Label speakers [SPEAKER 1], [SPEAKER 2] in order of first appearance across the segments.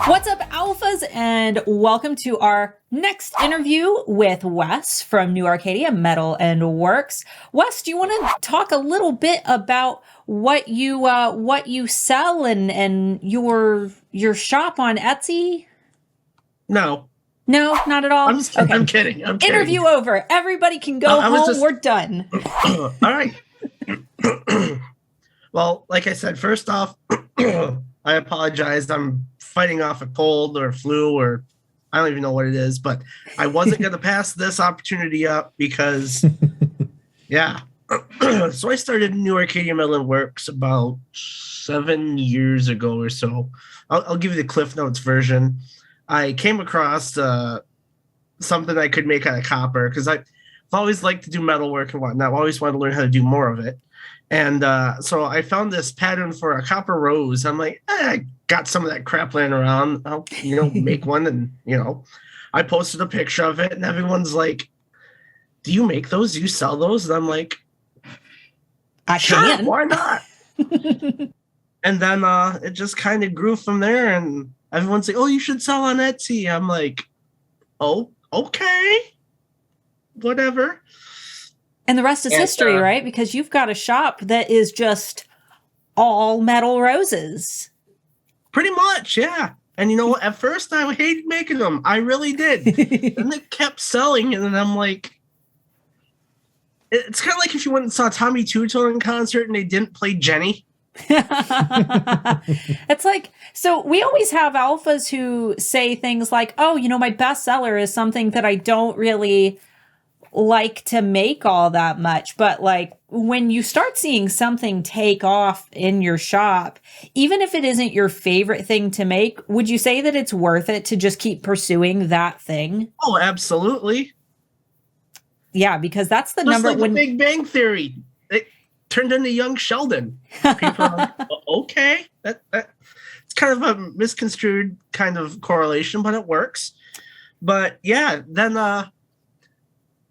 [SPEAKER 1] What's up, alphas, and welcome to our next interview with Wes from New Arcadia Metal and Works. Wes, do you want to talk a little bit about what you sell and your shop on Etsy?
[SPEAKER 2] No,
[SPEAKER 1] not at all.
[SPEAKER 2] I'm just kidding.
[SPEAKER 1] Okay.
[SPEAKER 2] I'm kidding.
[SPEAKER 1] Interview over. Everybody can go home. We're done.
[SPEAKER 2] All right. Well, like I said, first off, I apologize. I'm fighting off a cold or a flu, or I don't even know what it is, but I wasn't going to pass this opportunity up because, yeah. So I started New Arcadia Metal and Works about 7 years ago or so. I'll give you the Cliff Notes version. I came across something I could make out of copper because I've always liked to do metal work and whatnot. I always wanted to learn how to do more of it. And so I found this pattern for a copper rose. I'm like, I got some of that crap laying around. I'll, make one. And, I posted a picture of it and everyone's like, do you make those? Do you sell those? And I'm like,
[SPEAKER 1] I can.
[SPEAKER 2] Why not? And then it just kind of grew from there. And everyone's like, oh, you should sell on Etsy. I'm like, oh, okay, whatever.
[SPEAKER 1] And the rest is history, right? Because you've got a shop that is just all metal roses.
[SPEAKER 2] Pretty much, yeah. And at first I hated making them. I really did. And they kept selling. And then I'm like, it's kind of like if you went and saw Tommy Two-Tone in concert and they didn't play Jenny.
[SPEAKER 1] It's like, so we always have alphas who say things like, oh, my bestseller is something that I don't really like to make all that much. But like when you start seeing something take off in your shop, even if it isn't your favorite thing to make, would you say that it's worth it to just keep pursuing that thing?
[SPEAKER 2] Oh, absolutely.
[SPEAKER 1] Yeah, because that's the
[SPEAKER 2] just
[SPEAKER 1] number
[SPEAKER 2] like
[SPEAKER 1] one.
[SPEAKER 2] Big Bang Theory. It turned into young Sheldon. People are like, okay, that it's kind of a misconstrued kind of correlation, but it works. But yeah, then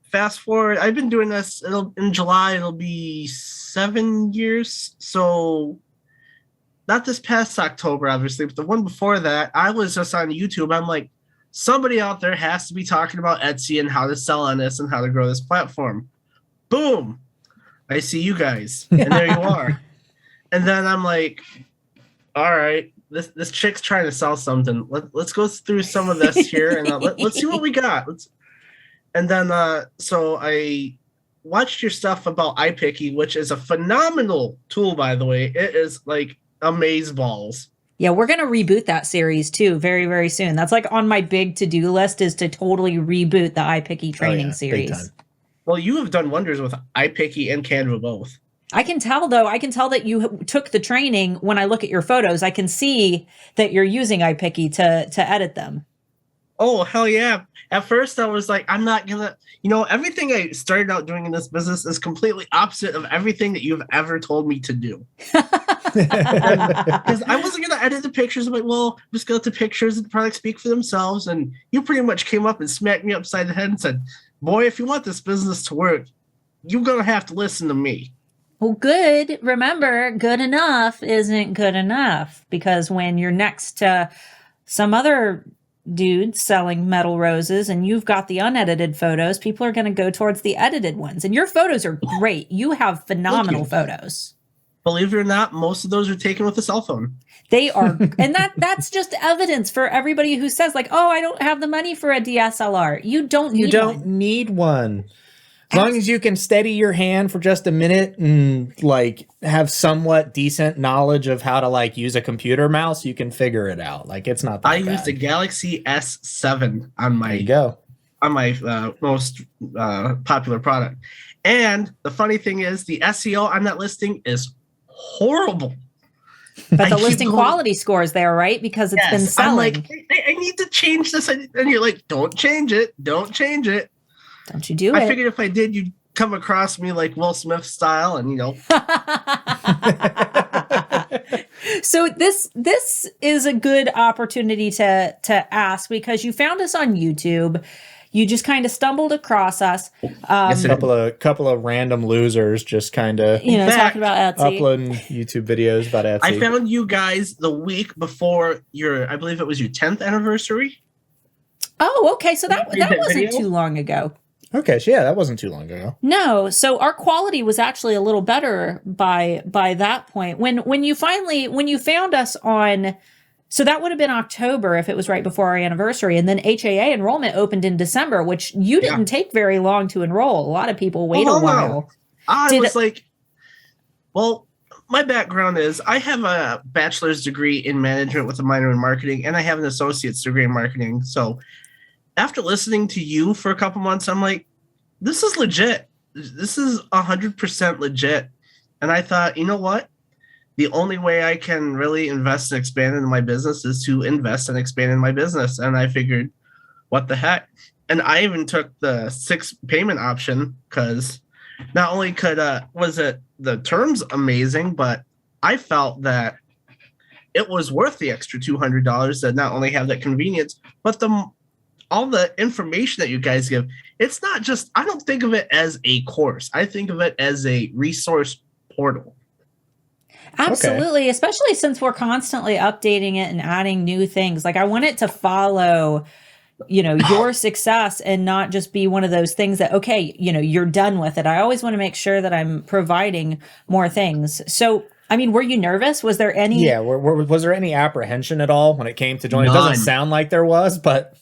[SPEAKER 2] fast forward, I've been doing this, in July, it'll be 7 years. So not this past October, obviously, but the one before that, I was just on YouTube. I'm like, somebody out there has to be talking about Etsy and how to sell on this and how to grow this platform. Boom. I see you guys. And there you are. And then I'm like, all right, this chick's trying to sell something. Let's go through some of this here and let's see what we got. And then, so I watched your stuff about iPicky, which is a phenomenal tool, by the way. It is like amazeballs.
[SPEAKER 1] Yeah, we're going to reboot that series too very, very soon. That's like on my big to-do list is to totally reboot the iPicky training series.
[SPEAKER 2] Well, you have done wonders with iPicky and Canva both.
[SPEAKER 1] I can tell, though. I can tell that you took the training. When I look at your photos, I can see that you're using iPicky to edit them.
[SPEAKER 2] Oh, hell yeah. At first, I was like, I'm not going to, everything I started out doing in this business is completely opposite of everything that you've ever told me to do. Because I wasn't going to edit the pictures. I'm like, well, just go to pictures and the products speak for themselves. And you pretty much came up and smacked me upside the head and said, boy, if you want this business to work, you're going to have to listen to me.
[SPEAKER 1] Well, good. Remember, good enough isn't good enough. Because when you're next to some other dude selling metal roses and you've got the unedited photos, people are going to go towards the edited ones. And your photos are great. You have phenomenal photos.
[SPEAKER 2] Believe it or not, most of those are taken with a cell phone.
[SPEAKER 1] They are. And that's just evidence for everybody who says like, oh, I don't have the money for a DSLR. You don't
[SPEAKER 3] need one. As long as you can steady your hand for just a minute and like have somewhat decent knowledge of how to like use a computer mouse, you can figure it out. Like it's not that bad.
[SPEAKER 2] I used a Galaxy S7 on my most popular product. And the funny thing is the SEO on that listing is horrible.
[SPEAKER 1] But the listing quality score is there, right? Because it's been selling.
[SPEAKER 2] I'm like, I need to change this. And you're like, don't change it. Don't change it.
[SPEAKER 1] Don't you do it.
[SPEAKER 2] I figured if I did, you'd come across me like Will Smith style and,
[SPEAKER 1] So this is a good opportunity to ask because you found us on YouTube. You just kind of stumbled across us.
[SPEAKER 2] Yes, it is.
[SPEAKER 3] Couple of random losers just kind of
[SPEAKER 1] You know,
[SPEAKER 2] fact,
[SPEAKER 1] talking about Etsy.
[SPEAKER 3] uploading YouTube videos about Etsy.
[SPEAKER 2] I found you guys the week before I believe it was your 10th anniversary.
[SPEAKER 1] Oh, okay. So that
[SPEAKER 2] Did that
[SPEAKER 1] wasn't
[SPEAKER 2] video?
[SPEAKER 1] too long ago.
[SPEAKER 3] Okay, so yeah, that wasn't too long ago.
[SPEAKER 1] No, so our quality was actually a little better by that point. When you found us on, so that would have been October if it was right before our anniversary, and then HAA enrollment opened in December, which you didn't take very long to enroll. A lot of people wait a while.
[SPEAKER 2] I was like, well, my background is I have a bachelor's degree in management with a minor in marketing, and I have an associate's degree in marketing. So after listening to you for a couple months, I'm like, this is legit. This is 100% legit. And I thought, you know what? The only way I can really invest and expand in my business is to invest and expand in my business. And I figured, what the heck? And I even took the 6 payment option because not only was it the terms amazing, but I felt that it was worth the extra $200 to not only have that convenience, but all the information that you guys give. It's not just, I don't think of it as a course. I think of it as a resource portal.
[SPEAKER 1] Absolutely, especially since we're constantly updating it and adding new things. Like I want it to follow, you know, your success and not just be one of those things that, okay, you know, you're done with it. I always want to make sure that I'm providing more things. So, I mean, were you nervous? Was there any?
[SPEAKER 3] Yeah, was there any apprehension at all when it came to joining? It doesn't sound like there was, but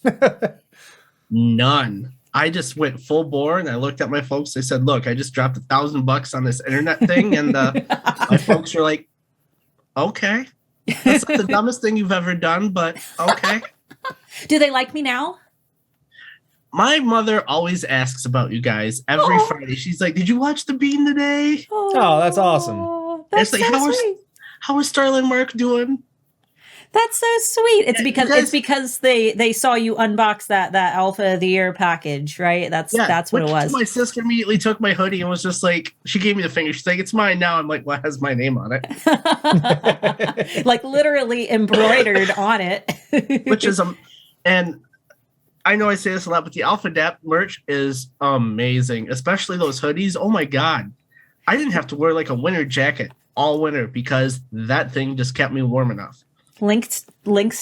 [SPEAKER 2] none. I just went full bore and I looked at my folks. I said, look, I just dropped $1,000 on this internet thing. And my folks were like, okay, that's not the dumbest thing you've ever done, but okay.
[SPEAKER 1] Do they like me now?
[SPEAKER 2] My mother always asks about you guys every Friday. She's like, did you watch The Bean today?
[SPEAKER 3] Oh, that's awesome.
[SPEAKER 1] That's
[SPEAKER 2] it's like,
[SPEAKER 1] so sweet.
[SPEAKER 2] How is Starla and Mark doing?
[SPEAKER 1] That's so sweet. It's because they saw you unbox that Alpha of the Year package, right? That's what it was.
[SPEAKER 2] My sister immediately took my hoodie and was just like, she gave me the finger. She's like, it's mine now. I'm like, well, it has my name on it.
[SPEAKER 1] Like literally embroidered on it.
[SPEAKER 2] Which is and I know I say this a lot, but the Alpha Dap merch is amazing, especially those hoodies. Oh my God. I didn't have to wear like a winter jacket all winter because that thing just kept me warm enough. Links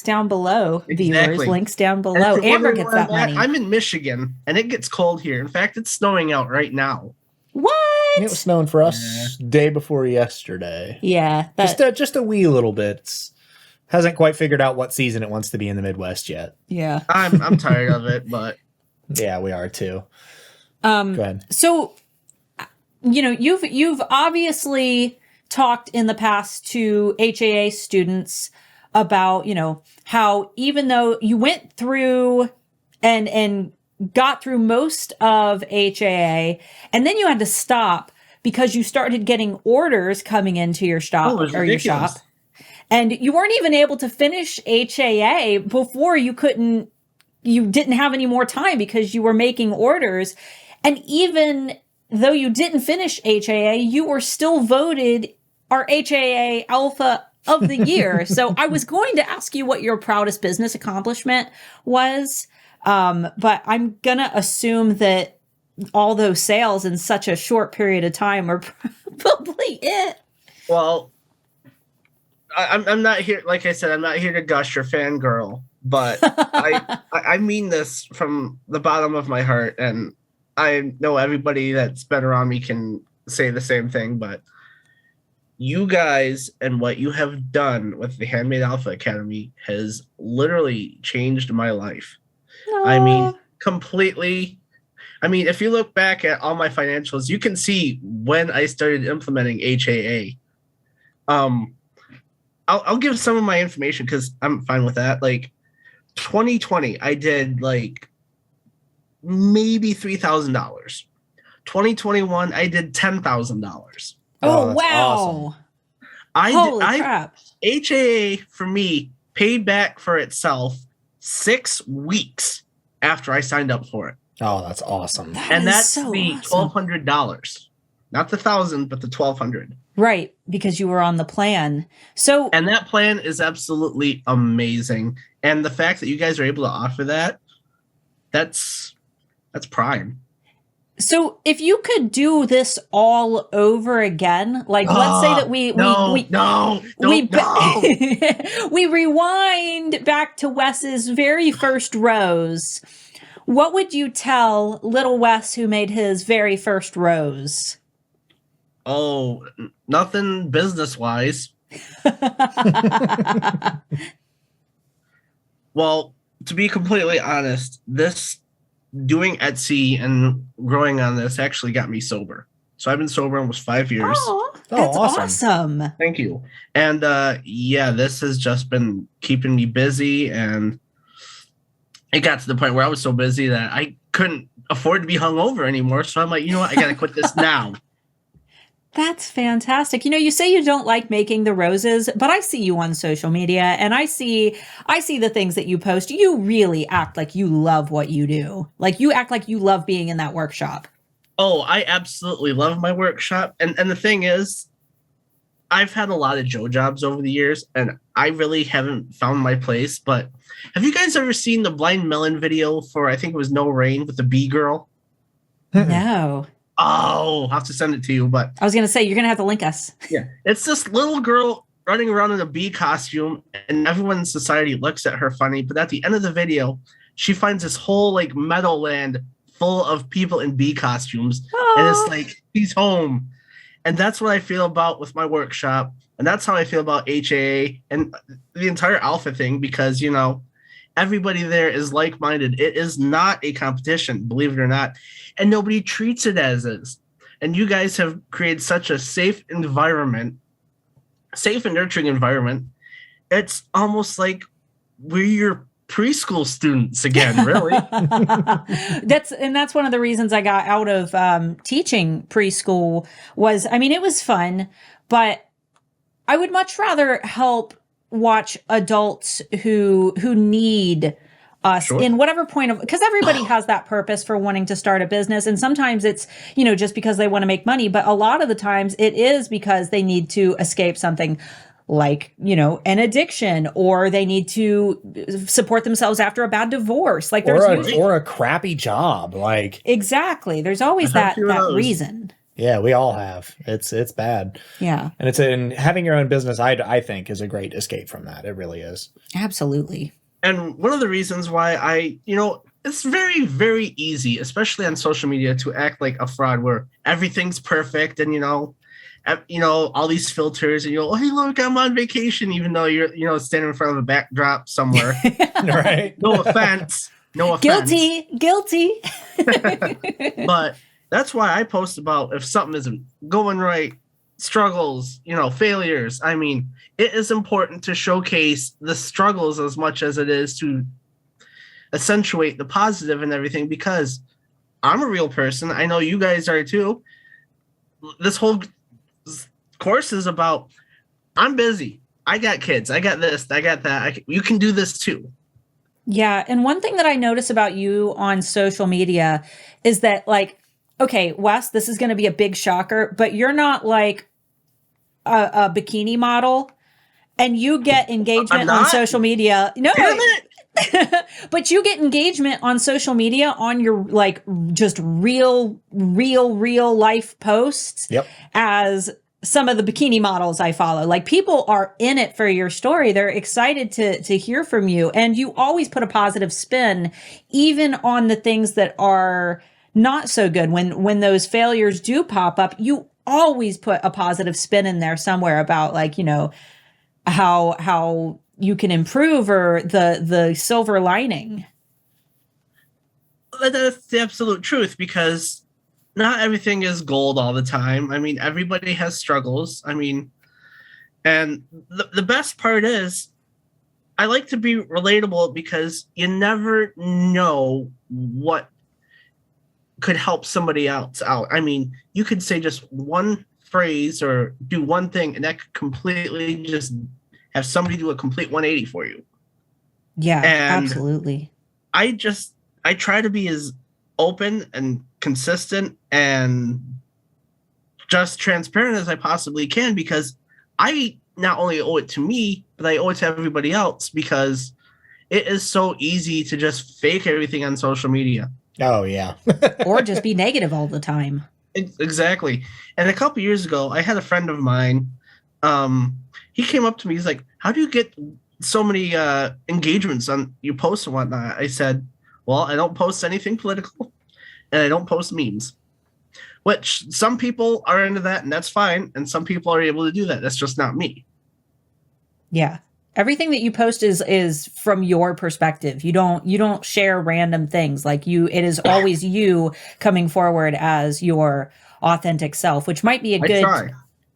[SPEAKER 2] down below, viewers. Links down below. Amber gets that money. I'm in Michigan, and it gets cold here. In fact, it's snowing out right now.
[SPEAKER 1] What?
[SPEAKER 3] It was snowing for us day before yesterday.
[SPEAKER 1] Yeah,
[SPEAKER 3] just a wee little bit. Hasn't quite figured out what season it wants to be in the Midwest yet.
[SPEAKER 1] Yeah,
[SPEAKER 2] I'm tired of it, but
[SPEAKER 3] yeah, we are too. Go ahead.
[SPEAKER 1] So, you know, you've obviously talked in the past to HAA students about, you know, how even though you went through and got through most of HAA and then you had to stop because you started getting orders coming into your shop your shop, and you weren't even able to finish HAA before you didn't have any more time because you were making orders. And even though you didn't finish HAA, you were still voted our HAA Alpha of the Year. So I was going to ask you what your proudest business accomplishment was, but I'm going to assume that all those sales in such a short period of time are probably it.
[SPEAKER 2] Well, I'm not here, like I said, I'm not here to gush or fangirl, but I mean this from the bottom of my heart, and I know everybody that's been around me can say the same thing, but you guys and what you have done with the Handmade Alpha Academy has literally changed my life. Aww. I mean, completely. I mean, if you look back at all my financials, you can see when I started implementing HAA. I'll give some of my information because I'm fine with that. Like 2020, I did like maybe $3,000. 2021, I did $10,000.
[SPEAKER 1] Oh, wow.
[SPEAKER 3] Awesome.
[SPEAKER 1] Holy crap.
[SPEAKER 2] HAA for me paid back for itself 6 weeks after I signed up for it.
[SPEAKER 3] Oh, that's awesome.
[SPEAKER 2] That's so the $1,200. Not the $1,000, but the $1,200.
[SPEAKER 1] Right, because you were on the plan. So,
[SPEAKER 2] and that plan is absolutely amazing. And the fact that you guys are able to offer that, that's That's prime.
[SPEAKER 1] So if you could do this all over again, like let's say that we we rewind back to Wes's very first rose. What would you tell little Wes who made his very first rose?
[SPEAKER 2] Oh, nothing business-wise. Well, to be completely honest, this doing Etsy and growing on this actually got me sober. So I've been sober almost 5 years.
[SPEAKER 1] Oh, that's awesome.
[SPEAKER 2] Thank you. And yeah, this has just been keeping me busy, and it got to the point where I was so busy that I couldn't afford to be hungover anymore. So I'm like, you know what? I got to quit this now.
[SPEAKER 1] That's fantastic. You know, you say you don't like making the roses, but I see you on social media and I see the things that you post. You really act like you love what you do. Like you act like you love being in that workshop.
[SPEAKER 2] Oh, I absolutely love my workshop. And the thing is, I've had a lot of Joe jobs over the years and I really haven't found my place. But have you guys ever seen the Blind Melon video for, I think it was No Rain with the bee girl?
[SPEAKER 1] No.
[SPEAKER 2] Oh, I'll have to send it to you. But
[SPEAKER 1] I was going to say, you're going to have to link us.
[SPEAKER 2] Yeah. It's this little girl running around in a bee costume and everyone in society looks at her funny. But at the end of the video, she finds this whole like meadowland full of people in bee costumes.
[SPEAKER 1] Aww.
[SPEAKER 2] And it's like, she's home. And that's what I feel about with my workshop. And that's how I feel about HAA and the entire alpha thing, because, you know, everybody there is like-minded. It is not a competition, believe it or not. And nobody treats it as is. And you guys have created such a safe environment, safe and nurturing environment. It's almost like we're your preschool students again, really.
[SPEAKER 1] That's one of the reasons I got out of teaching preschool was, I mean, it was fun, but I would much rather help watch adults who need us in whatever point of, because everybody has that purpose for wanting to start a business. And sometimes it's, you know, just because they want to make money, but a lot of the times it is because they need to escape something like, you know, an addiction, or they need to support themselves after a bad divorce. Like
[SPEAKER 3] or a crappy job. Like
[SPEAKER 1] exactly. There's always that reason.
[SPEAKER 3] Yeah, we all have. It's bad.
[SPEAKER 1] Yeah.
[SPEAKER 3] And it's in having your own business, I think, is a great escape from that. It really is.
[SPEAKER 1] Absolutely.
[SPEAKER 2] And one of the reasons why it's very, very easy, especially on social media, to act like a fraud where everything's perfect and, all these filters and oh, hey, look, I'm on vacation, even though you're, standing in front of a backdrop somewhere.
[SPEAKER 3] Right.
[SPEAKER 2] No offense. No offense.
[SPEAKER 1] Guilty.
[SPEAKER 2] But that's why I post about if something isn't going right, struggles, failures. I mean, it is important to showcase the struggles as much as it is to accentuate the positive and everything, because I'm a real person. I know you guys are too. This whole course is about, I'm busy. I got kids. I got this. I got that. You can do this too.
[SPEAKER 1] Yeah. And one thing that I notice about you on social media is that, like, okay, Wes, this is going to be a big shocker, but you're not like a bikini model, and you get engagement on social media. No, but you get engagement on social media on your like just real life posts.
[SPEAKER 3] Yep.
[SPEAKER 1] As some of the bikini models I follow, like people are in it for your story. They're excited to hear from you, and you always put a positive spin, even on the things that are not so good. When those failures do pop up, you always put a positive spin in there somewhere about, like, how you can improve, or the silver lining.
[SPEAKER 2] That's the absolute truth, because not everything is gold all the time. I mean, everybody has struggles. I mean, and the best part is I like to be relatable, because you never know what could help somebody else out. I mean, you could say just one phrase or do one thing, and that could completely just have somebody do a complete 180 for you.
[SPEAKER 1] Yeah, and absolutely.
[SPEAKER 2] I try to be as open and consistent and just transparent as I possibly can, because I not only owe it to me, but I owe it to everybody else, because it is so easy to just fake everything on social media.
[SPEAKER 3] Oh yeah.
[SPEAKER 1] or just be negative all the time.
[SPEAKER 2] Exactly. And a couple years ago, I had a friend of mine. He came up to me. He's like, "How do you get so many engagements on your posts and whatnot?" I said, "Well, I don't post anything political, and I don't post memes." Which some people are into that, and that's fine. And some people are able to do that. That's just not me.
[SPEAKER 1] Yeah. Everything that you post is from your perspective. You don't share random things. Like it is always you coming forward as your authentic self, which might be a good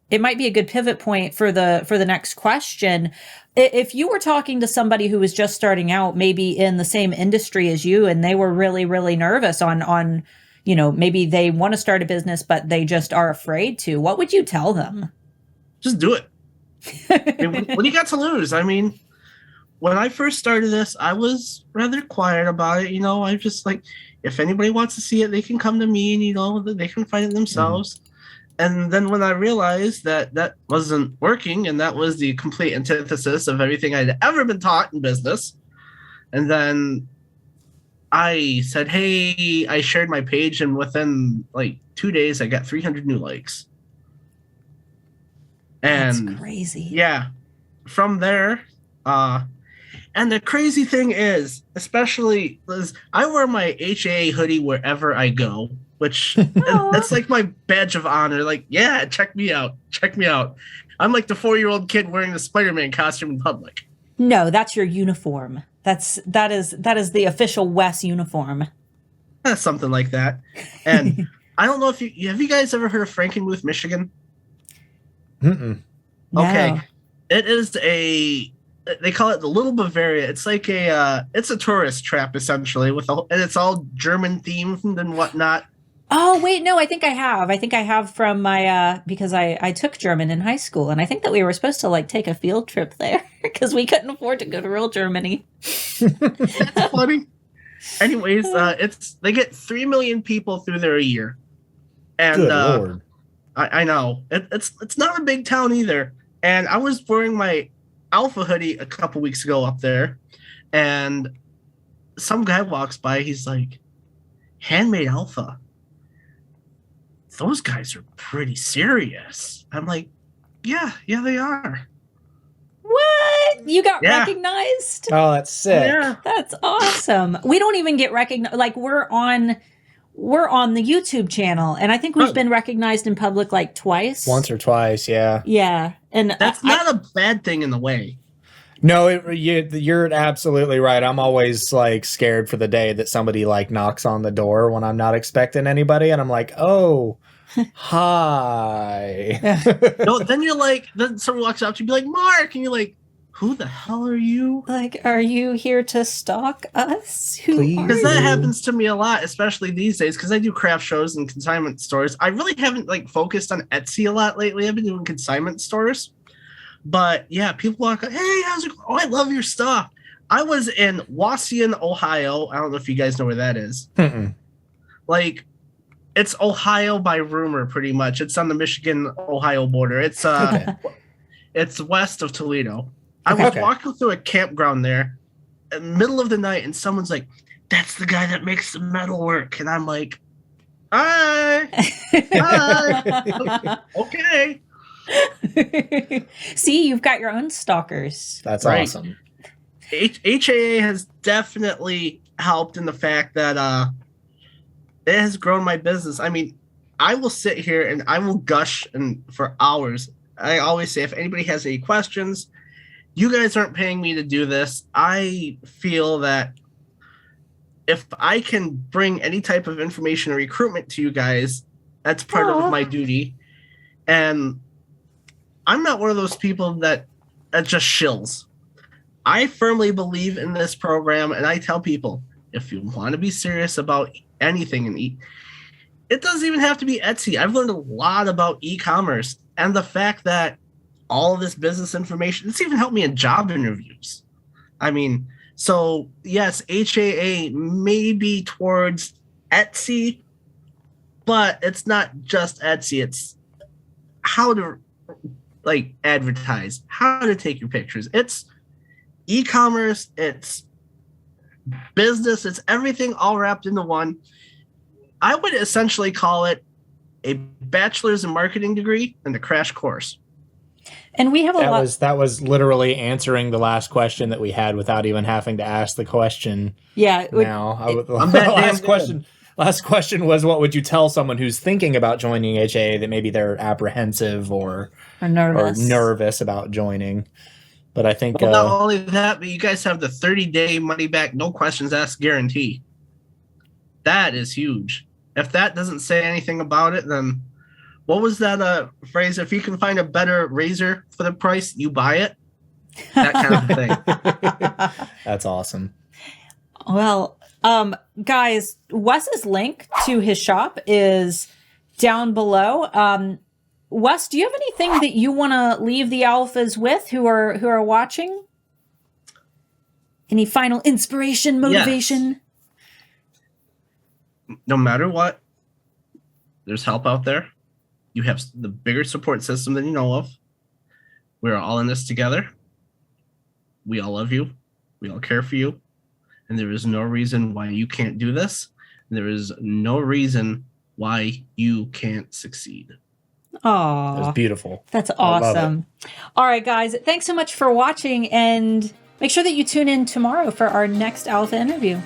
[SPEAKER 1] it might be a good pivot point for the next question. If you were talking to somebody who was just starting out, maybe in the same industry as you, and they were really, really nervous on, maybe they want to start a business, but they just are afraid to, what would you tell them?
[SPEAKER 2] Just do it. What do you got to lose? I mean, when I first started this, I was rather quiet about it. I just like, if anybody wants to see it, they can come to me and, they can find it themselves. Mm-hmm. And then when I realized that wasn't working, and that was the complete antithesis of everything I'd ever been taught in business, and then I said, hey, I shared my page, and within like 2 days, I got 300 new likes. And
[SPEAKER 1] that's crazy.
[SPEAKER 2] Yeah. From there, and the crazy thing is, especially, I wear my HAA hoodie wherever I go, which that's like my badge of honor. Like, yeah, check me out. Check me out. I'm like the 4-year-old kid wearing the Spider-Man costume in public.
[SPEAKER 1] No, that's your uniform. That is the official Wes uniform.
[SPEAKER 2] Something like that. And I don't know if have you guys ever heard of Frankenmuth, Michigan?
[SPEAKER 3] Mm-mm.
[SPEAKER 2] Okay.
[SPEAKER 1] No.
[SPEAKER 2] It is they call it the Little Bavaria. It's like it's a tourist trap essentially and it's all German themed and whatnot.
[SPEAKER 1] Oh, wait, no, I think I have. I think I have from my, because I took German in high school, and I think that we were supposed to like take a field trip there because we couldn't afford to go to real Germany.
[SPEAKER 2] That's funny. Anyways, they get 3 million people through there a year. And
[SPEAKER 3] good Lord.
[SPEAKER 2] I know. It's not a big town either. And I was wearing my Alpha hoodie a couple weeks ago up there, and some guy walks by, he's like, Handmade Alpha. Those guys are pretty serious. I'm like, yeah, they are.
[SPEAKER 1] What? You got recognized?
[SPEAKER 3] Oh, that's sick.
[SPEAKER 2] Yeah.
[SPEAKER 1] That's awesome. We don't even get recognized. Like we're on the YouTube channel, and I think we've been recognized in public like twice.
[SPEAKER 3] Once or twice, yeah.
[SPEAKER 1] Yeah. And
[SPEAKER 2] that's not a bad thing in the way.
[SPEAKER 3] No, you're absolutely right. I'm always like scared for the day that somebody like knocks on the door when I'm not expecting anybody, and I'm like, oh, hi.
[SPEAKER 2] No, then someone walks up to you, be like, Mark, and you're like, who the hell are you?
[SPEAKER 1] Like, are you here to stalk us?
[SPEAKER 2] Because that happens to me a lot, especially these days, because I do craft shows and consignment stores. I really haven't like focused on Etsy a lot lately. I've been doing consignment stores. But yeah, people walk up, hey, how's it going? Oh, I love your stuff. I was in Wauseon, Ohio. I don't know if you guys know where that is.
[SPEAKER 3] Mm-mm.
[SPEAKER 2] Like, it's Ohio by rumor, pretty much. It's on the Michigan-Ohio border. It's it's west of Toledo. I was walking through a campground there in the middle of the night, and someone's like, that's the guy that makes the metalwork. And I'm like, hi. Okay.
[SPEAKER 1] See, you've got your own stalkers.
[SPEAKER 3] That's awesome.
[SPEAKER 2] HAA has definitely helped in the fact that it has grown my business. I mean, I will sit here and I will gush for hours. I always say, if anybody has any questions, you guys aren't paying me to do this. I feel that if I can bring any type of information or recruitment to you guys, that's part of my duty. And I'm not one of those people that just shills. I firmly believe in this program, and I tell people, if you want to be serious about anything and it doesn't even have to be Etsy. I've learned a lot about e-commerce, and the fact that all of this business information, it's even helped me in job interviews. I mean, so yes, HAA may be towards Etsy, but it's not just Etsy. It's how to like advertise, how to take your pictures. It's e-commerce. It's business. It's everything all wrapped into one. I would essentially call it a bachelor's in marketing degree and a crash course.
[SPEAKER 1] And we have a lot.
[SPEAKER 3] That was literally answering the last question that we had without even having to ask the question.
[SPEAKER 1] Yeah.
[SPEAKER 3] Last question was, what would you tell someone who's thinking about joining HA that maybe they're apprehensive or nervous about joining? But I think
[SPEAKER 2] not only that, but you guys have the 30-day money back, no questions asked guarantee. That is huge. If that doesn't say anything about it, then what was that phrase? If you can find a better razor for the price, you buy it. That kind of thing.
[SPEAKER 3] That's awesome.
[SPEAKER 1] Well, guys, Wes's link to his shop is down below. Wes, do you have anything that you want to leave the alphas with who are watching? Any final inspiration, motivation?
[SPEAKER 2] Yes. No matter what, there's help out there. You have the bigger support system than you know of. We're all in this together. We all love you. We all care for you. And there is no reason why you can't do this. There is no reason why you can't succeed.
[SPEAKER 1] Oh,
[SPEAKER 3] that was beautiful.
[SPEAKER 1] That's awesome. All right, guys, thanks so much for watching, and make sure that you tune in tomorrow for our next alpha interview.